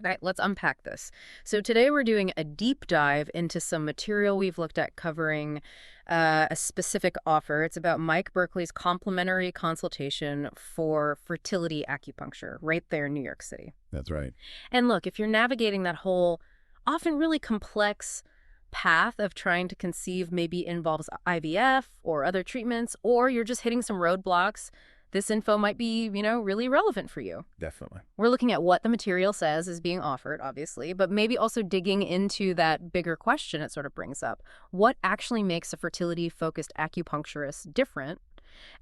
All right, let's unpack this. So today we're doing a deep dive into some material we've looked at covering a specific offer. It's about Mike Berkeley's complimentary consultation for fertility acupuncture right there in New York City. That's right. And look, if you're navigating that whole often really complex path of trying to conceive maybe involves IVF or other treatments, or you're just hitting some roadblocks, this info might be, really relevant for you. Definitely. We're looking at what the material says is being offered, obviously, but maybe also digging into that bigger question it sort of brings up. What actually makes a fertility-focused acupuncturist different?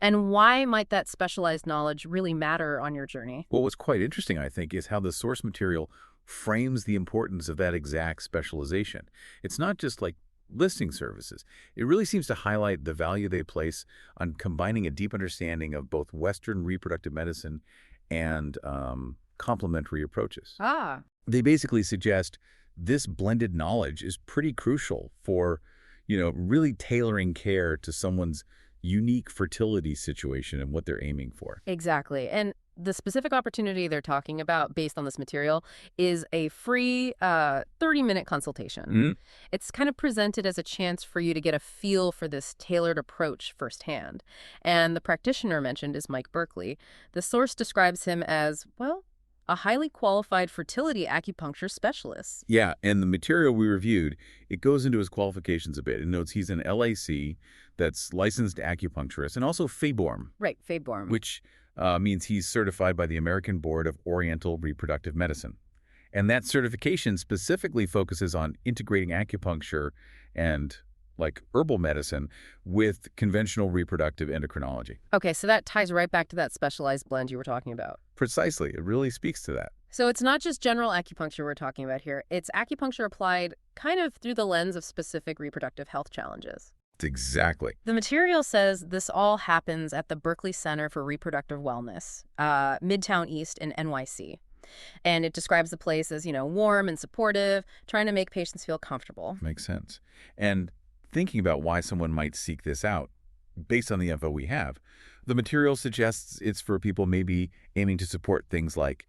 And why might that specialized knowledge really matter on your journey? Well, what's quite interesting, I think, is how the source material frames the importance of that exact specialization. It's not just like listing services. It really seems to highlight the value they place on combining a deep understanding of both Western reproductive medicine and complementary approaches. Ah, They basically suggest this blended knowledge is pretty crucial for, really tailoring care to someone's unique fertility situation and what they're aiming for. exactly. And the specific opportunity they're talking about based on this material is a free 30-minute consultation. Mhm. It's kind of presented as a chance for you to get a feel for this tailored approach firsthand. And the practitioner mentioned is Mike Berkeley. The source describes him as, well, a highly qualified fertility acupuncture specialist. Yeah, and the material we reviewed, it goes into his qualifications a bit. It notes he's an LAC, that's licensed acupuncturist, and also FABORM, Right, Faborm. which means he's certified by the American Board of Oriental Reproductive Medicine. And that certification specifically focuses on integrating acupuncture and like herbal medicine with conventional reproductive endocrinology. Okay, so that ties right back to that specialized blend you were talking about. Precisely. It really speaks to that. So it's not just general acupuncture we're talking about here. It's acupuncture applied kind of through the lens of specific reproductive health challenges. Exactly. The material says this all happens at the Berkeley Center for Reproductive Wellness, Midtown East in NYC. And it describes the place as, warm and supportive, trying to make patients feel comfortable. Makes sense. And thinking about why someone might seek this out, based on the info we have, the material suggests it's for people maybe aiming to support things like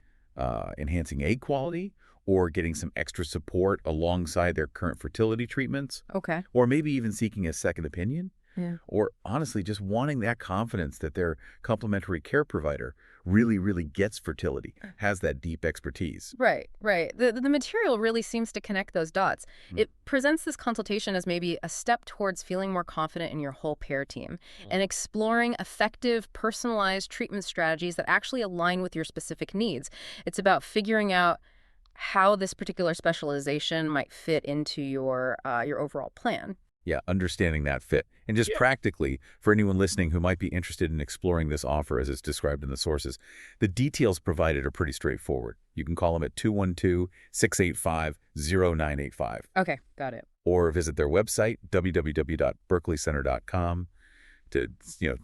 enhancing egg quality or getting some extra support alongside their current fertility treatments, Okay. or maybe even seeking a second opinion, Yeah. or honestly just wanting that confidence that their complementary care provider really gets fertility, has that deep expertise. Right, right. The material really seems to connect those dots. Mm. It presents this consultation as maybe a step towards feeling more confident in your whole pair team and exploring effective, personalized treatment strategies that actually align with your specific needs. It's about figuring out how this particular specialization might fit into your overall plan. Yeah, understanding that fit. And just practically, for anyone listening who might be interested in exploring this offer as it's described in the sources, the details provided are pretty straightforward. You can call them at 212-685-0985 Okay, got it. or visit their website, www.berkeleycenter.com, to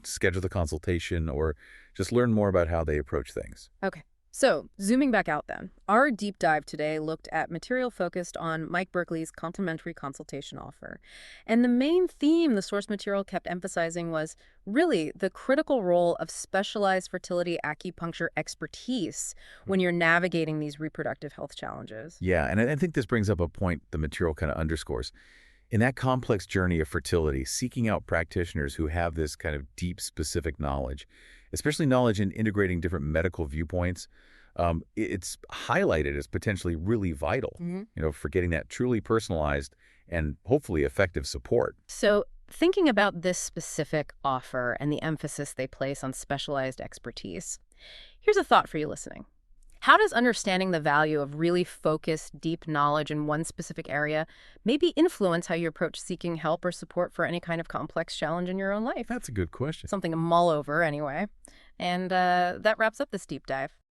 schedule the consultation or just learn more about how they approach things. Okay. So, zooming back out then, our deep dive today looked at material focused on Mike Berkeley's complimentary consultation offer. And the main theme the source material kept emphasizing was really the critical role of specialized fertility acupuncture expertise when you're navigating these reproductive health challenges. Yeah, and I think this brings up a point the material kind of underscores. In that complex journey of fertility, seeking out practitioners who have this kind of deep, specific knowledge, especially knowledge in integrating different medical viewpoints, it's highlighted as potentially really vital, for getting that truly personalized and hopefully effective support. So, thinking about this specific offer and the emphasis they place on specialized expertise, here's a thought for you listening. How does understanding the value of really focused, deep knowledge in one specific area maybe influence how you approach seeking help or support for any kind of complex challenge in your own life? That's a good question. Something to mull over anyway. And that wraps up this deep dive.